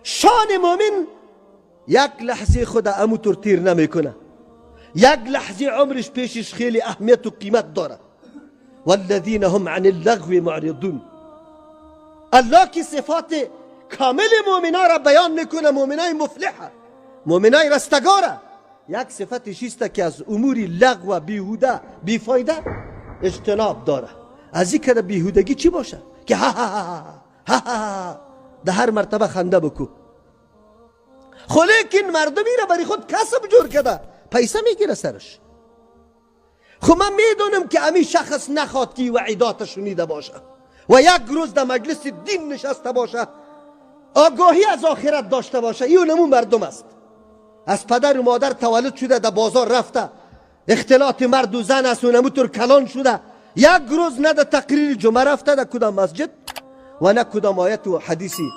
شان مؤمن یک لحظه خود همونطور تیر نمیکنه، یک لحظه عمرش پیشش خیلی اهمیت و قیمت داره. والذین هم عن اللغو معرضون. الله کی صفات کامل مؤمنا را بیان میکنه، مؤمنای مفلحه، مؤمنای رستگاره. یک صفتش است که از امور لغو و بیهوده بیفایده اجتناب داره. از این که بیهودگی چی باشه که ها ها ها ها ها ده هر مرتبه خنده بکو. خو لیکن مردمی را برای خود کسب جور کرده، پیسه میگیره سرش. خو من میدونم که امی شخص نخواد که وعیدات شنیده باشه و یک روز در مجلس دین نشسته باشه، آگاهی از آخرت داشته باشه. این نمون مردم است. از پدر و مادر تولد شده، در بازار رفته، اختلاط مرد و زن است و نموتور کلان شده. یک روز نه در تقریر جمعه رفته در کدام مسجد و نه کدام آیت و حدیثی